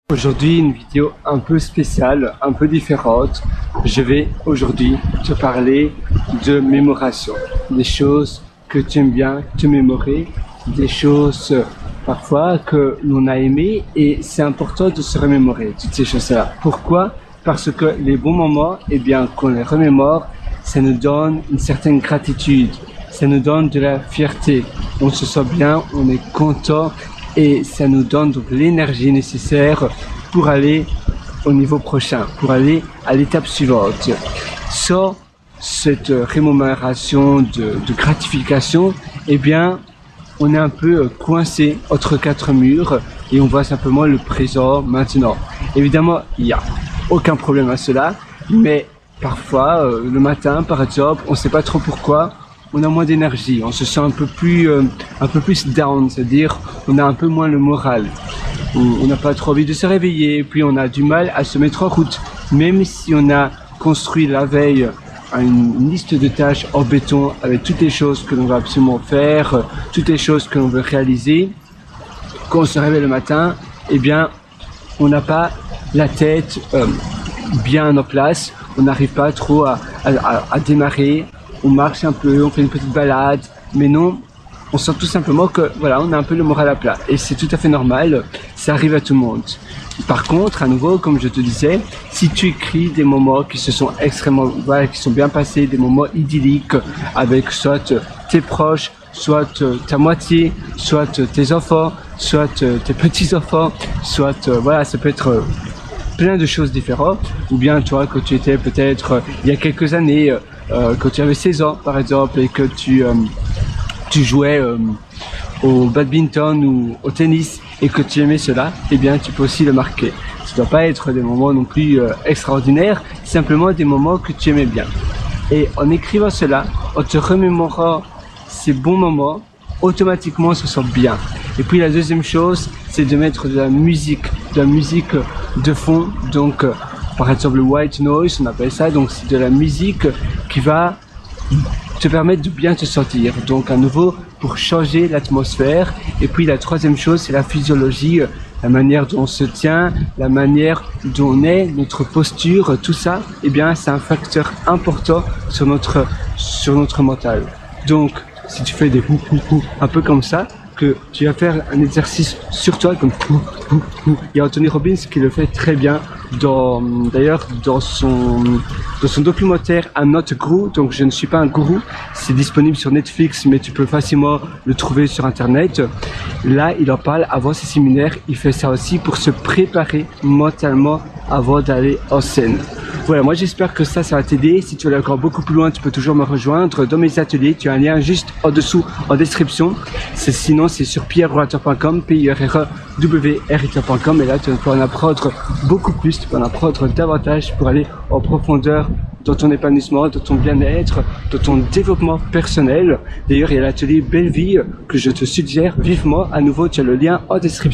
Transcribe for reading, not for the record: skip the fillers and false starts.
Aujourd'hui, une vidéo un peu spéciale, un peu différente. Je vais aujourd'hui te parler de mémoration. Des choses que tu aimes bien te mémorer, des choses parfois que l'on a aimées et c'est important de se remémorer toutes ces choses-là. Pourquoi? Parce que les bons moments, eh bien, qu'on les remémore, ça nous donne une certaine gratitude, ça nous donne de la fierté. On se sent bien, on est content. Et ça nous donne donc l'énergie nécessaire pour aller au niveau prochain, pour aller à l'étape suivante. Sans cette rémunération de gratification, eh bien, on est un peu coincé entre quatre murs et on voit simplement le présent maintenant. Évidemment, il n'y a aucun problème à cela, mais parfois, le matin, par exemple, on ne sait pas trop pourquoi, on a moins d'énergie, on se sent un peu plus down, c'est-à-dire on a un peu moins le moral. On n'a pas trop envie de se réveiller, puis on a du mal à se mettre en route. Même si on a construit la veille une liste de tâches en béton avec toutes les choses que l'on va absolument faire, toutes les choses que l'on veut réaliser, quand on se réveille le matin, eh bien, on n'a pas la tête bien en place, on n'arrive pas trop à démarrer. On marche un peu, on fait une petite balade, mais non, on sent tout simplement que voilà, on a un peu le moral à plat. Et c'est tout à fait normal, ça arrive à tout le monde. Par contre, à nouveau, comme je te disais, si tu écris des moments qui se sont extrêmement, voilà, qui sont bien passés, des moments idylliques avec soit tes proches, soit ta moitié, soit tes enfants, soit tes petits-enfants, soit, voilà, ça peut être plein de choses différentes, ou bien toi, quand tu étais peut-être il y a quelques années, quand tu avais 16 ans par exemple et que tu jouais au badminton ou au tennis et que tu aimais cela, eh bien tu peux aussi le marquer. Ça ne doit pas être des moments non plus extraordinaires, simplement des moments que tu aimais bien. Et en écrivant cela, en te remémorant ces bons moments, automatiquement on se sent bien. Et puis la deuxième chose, c'est de mettre de la musique de fond, donc par exemple le white noise, on appelle ça, donc c'est de la musique qui va te permettre de bien te sentir, donc à nouveau pour changer l'atmosphère. Et puis la troisième chose, c'est la physiologie, la manière dont on se tient, la manière dont on est, notre posture, tout ça, eh bien c'est un facteur important sur notre mental. Donc si tu fais des un peu comme ça, que tu vas faire un exercice sur toi comme il y a Anthony Robbins qui le fait très bien d'ailleurs dans son documentaire I'm Not a Guru, donc je ne suis pas un gourou, c'est disponible sur Netflix mais tu peux facilement le trouver sur internet. Là il en parle avant ses séminaires, il fait ça aussi pour se préparer mentalement avant d'aller en scène. Voilà, moi j'espère que ça va t'aider. Si tu veux aller encore beaucoup plus loin, tu peux toujours me rejoindre dans mes ateliers. Tu as un lien juste en dessous en description. Sinon c'est sur pierrewriter.com, pierrewriter.com, et là tu peux en apprendre beaucoup plus, tu peux en apprendre davantage pour aller en profondeur dans ton épanouissement, dans ton bien-être, dans ton développement personnel. D'ailleurs il y a l'atelier Belle Vie que je te suggère vivement. À nouveau tu as le lien en description.